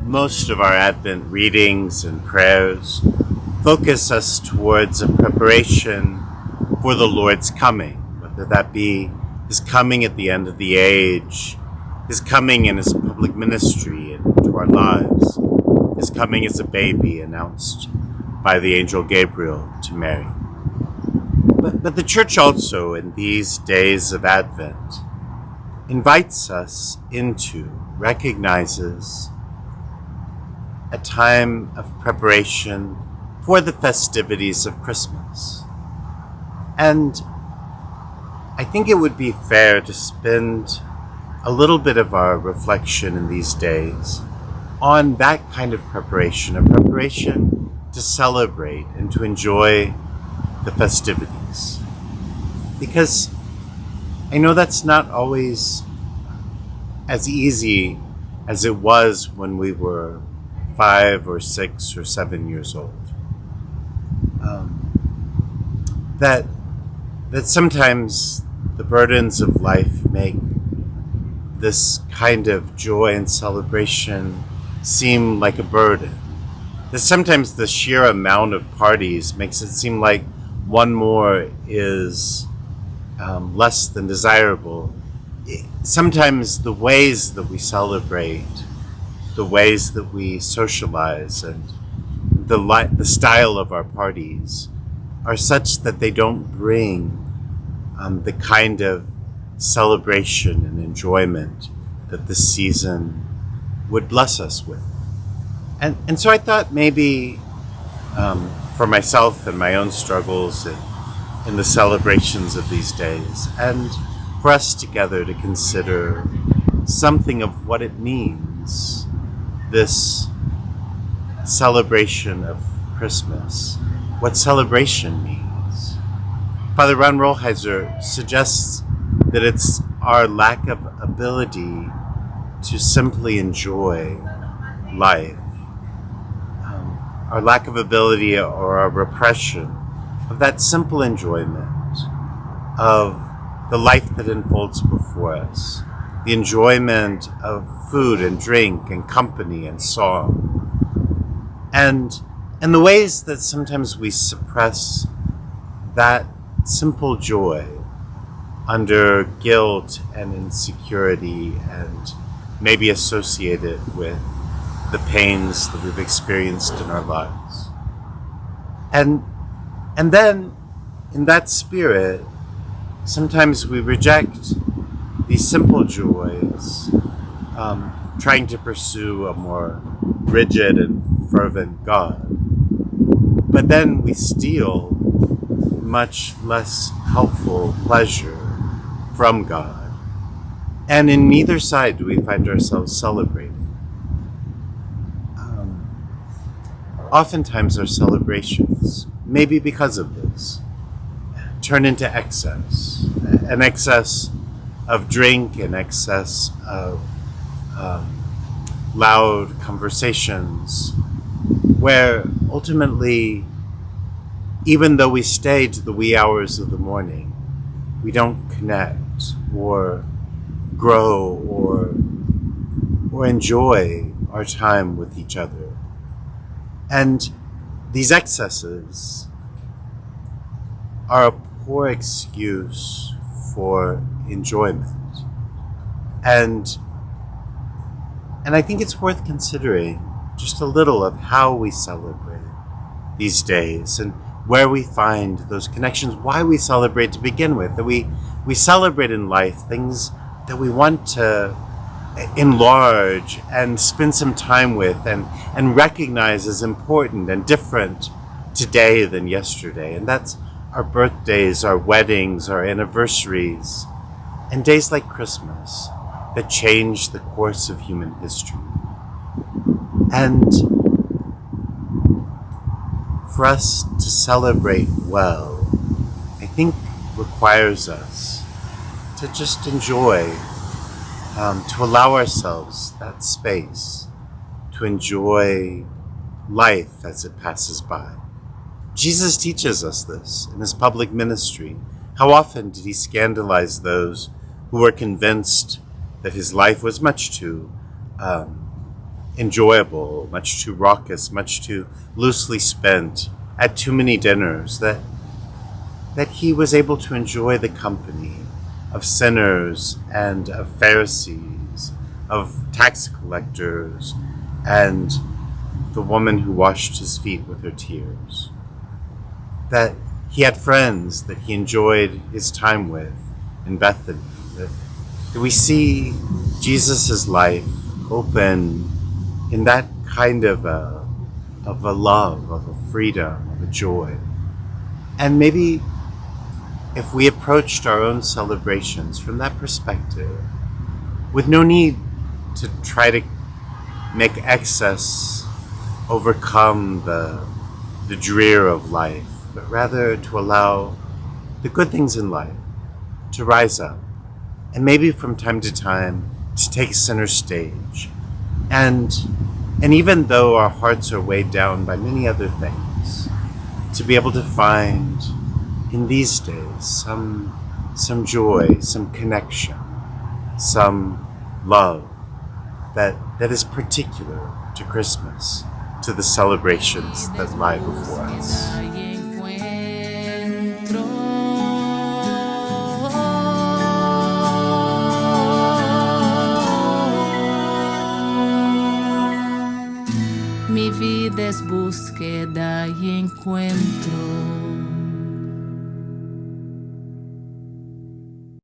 Most of our Advent readings and prayers focus us towards a preparation for the Lord's coming, whether that be His coming at the end of the age, His coming in His public ministry into our lives, His coming as a baby announced by the angel Gabriel to Mary. But the Church also, in these days of Advent, invites us into, recognizes a time of preparation for the festivities of Christmas. And I think it would be fair to spend a little bit of our reflection in these days on that kind of preparation, a preparation to celebrate and to enjoy the festivities. Because I know that's not always as easy as it was when we were 5 or 6 or 7 years old. That sometimes the burdens of life make this kind of joy and celebration seem like a burden. That sometimes the sheer amount of parties makes it seem like one more is less than desirable. Sometimes the ways that we celebrate, the ways that we socialize, and the style of our parties are such that they don't bring the kind of celebration and enjoyment that this season would bless us with. And so I thought maybe for myself and my own struggles in the celebrations of these days, and for us together to consider something of what it means, this celebration of Christmas, what celebration means. Father Ron Rolheiser suggests that it's our lack of ability to simply enjoy life, our lack of ability or our repression of that simple enjoyment of the life that unfolds before us, the enjoyment of food and drink and company and song, and the ways that sometimes we suppress that simple joy under guilt and insecurity and maybe associated with the pains that we've experienced in our lives. And then in that spirit, sometimes we reject these simple joys, trying to pursue a more rigid and fervent God. But then we steal much less helpful pleasure from God. And in neither side do we find ourselves celebrating. Oftentimes our celebrations, maybe because of this, turn into excess. An excess of drink, an excess of loud conversations, where ultimately, even though we stay to the wee hours of the morning, we don't connect or grow or enjoy our time with each other. And these excesses are a poor excuse for enjoyment. And I think it's worth considering just a little of how we celebrate these days and where we find those connections, why we celebrate to begin with, that we celebrate in life things that we want to enlarge and spend some time with and recognize as important and different today than yesterday. And that's our birthdays, our weddings, our anniversaries, and days like Christmas that change the course of human history. And for us to celebrate well, I think requires us to just enjoy, to allow ourselves that space to enjoy life as it passes by. Jesus teaches us this in his public ministry. How often did he scandalize those who were convinced that his life was much too enjoyable, much too raucous, much too loosely spent, at too many dinners, that he was able to enjoy the company of sinners and of Pharisees, of tax collectors, and the woman who washed his feet with her tears. That he had friends that he enjoyed his time with in Bethany. That we see Jesus' life open in that kind of a love, of a freedom, of a joy. And maybe if we approached our own celebrations from that perspective, with no need to try to make excess overcome the drear of life, but rather to allow the good things in life to rise up, and maybe from time to time to take center stage. And even though our hearts are weighed down by many other things, to be able to find in these days some joy, some connection, some love that is particular to Christmas, to the celebrations that lie before us. Mi vida es búsqueda y encuentro.